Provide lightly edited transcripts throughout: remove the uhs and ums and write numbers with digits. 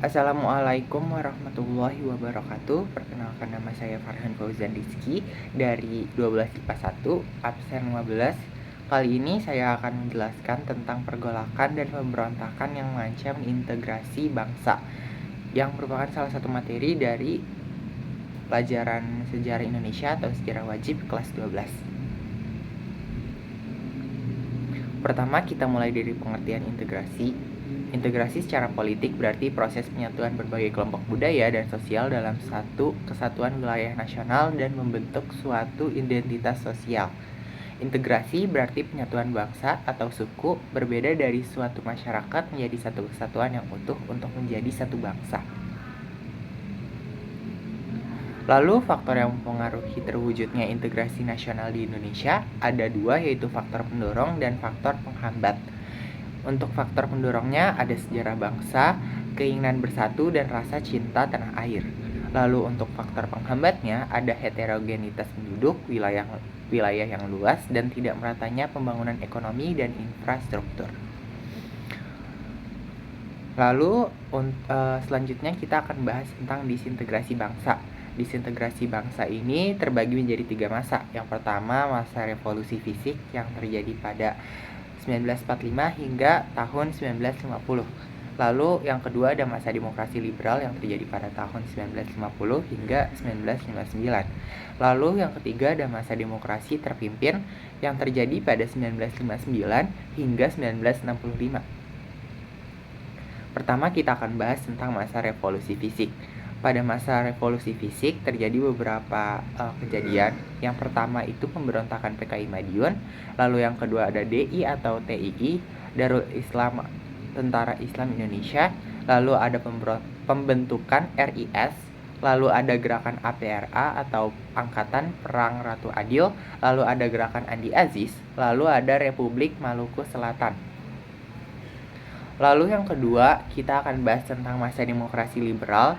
Assalamualaikum warahmatullahi wabarakatuh. Perkenalkan, nama saya Farhan Fauzan Rizky dari 12 IPA 1 absen 15. Kali ini saya akan menjelaskan tentang pergolakan dan pemberontakan yang mengancam integrasi bangsa, yang merupakan salah satu materi dari pelajaran sejarah Indonesia atau sejarah wajib kelas 12. Pertama, kita mulai dari pengertian integrasi. Integrasi secara politik berarti proses penyatuan berbagai kelompok budaya dan sosial dalam satu kesatuan wilayah nasional dan membentuk suatu identitas sosial. Integrasi berarti penyatuan bangsa atau suku berbeda dari suatu masyarakat menjadi satu kesatuan yang utuh untuk menjadi satu bangsa. Lalu faktor yang mempengaruhi terwujudnya integrasi nasional di Indonesia ada dua, yaitu faktor pendorong dan faktor penghambat. Untuk faktor pendorongnya ada sejarah bangsa, keinginan bersatu, dan rasa cinta tanah air. Lalu untuk faktor penghambatnya ada heterogenitas penduduk, wilayah yang luas, dan tidak meratanya pembangunan ekonomi dan infrastruktur. Lalu selanjutnya kita akan bahas tentang disintegrasi bangsa. Disintegrasi bangsa ini terbagi menjadi 3 masa. Yang pertama, masa revolusi fisik yang terjadi pada 1945 hingga tahun 1950. Lalu yang kedua ada masa demokrasi liberal yang terjadi pada tahun 1950 hingga 1959. Lalu yang ketiga ada masa demokrasi terpimpin yang terjadi pada 1959 hingga 1965. Pertama, kita akan bahas tentang masa revolusi fisik. Pada masa revolusi fisik terjadi beberapa kejadian. Yang pertama itu pemberontakan PKI Madiun. Lalu yang kedua ada DI atau TII, Darul Islam, Tentara Islam Indonesia. Lalu ada pembentukan RIS. Lalu ada gerakan APRA atau Angkatan Perang Ratu Adil. Lalu ada gerakan Andi Aziz. Lalu ada Republik Maluku Selatan. Lalu yang kedua kita akan bahas tentang masa demokrasi liberal.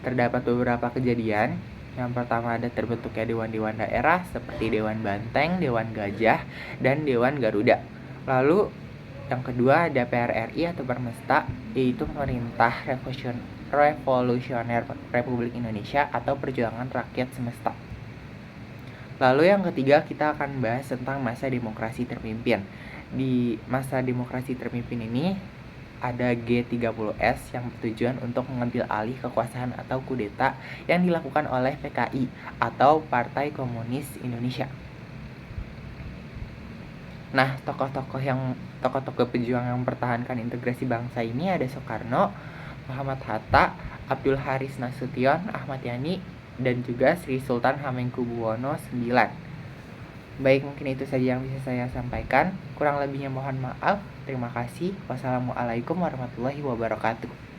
Terdapat beberapa kejadian. Yang pertama ada terbentuknya dewan-dewan daerah seperti Dewan Banteng, Dewan Gajah, dan Dewan Garuda. Lalu yang kedua ada PRRI atau Permesta, yaitu Pemerintah Revolusioner Republik Indonesia atau Perjuangan Rakyat Semesta. Lalu yang ketiga kita akan bahas tentang masa demokrasi terpimpin. Di masa demokrasi terpimpin ini ada G30S yang bertujuan untuk mengambil alih kekuasaan atau kudeta yang dilakukan oleh PKI atau Partai Komunis Indonesia. Nah, tokoh-tokoh pejuang yang mempertahankan integrasi bangsa ini ada Soekarno, Muhammad Hatta, Abdul Haris Nasution, Ahmad Yani, dan juga Sri Sultan Hamengkubuwono IX. Baik, mungkin itu saja yang bisa saya sampaikan. Kurang lebihnya mohon maaf. Terima kasih. Wassalamualaikum warahmatullahi wabarakatuh.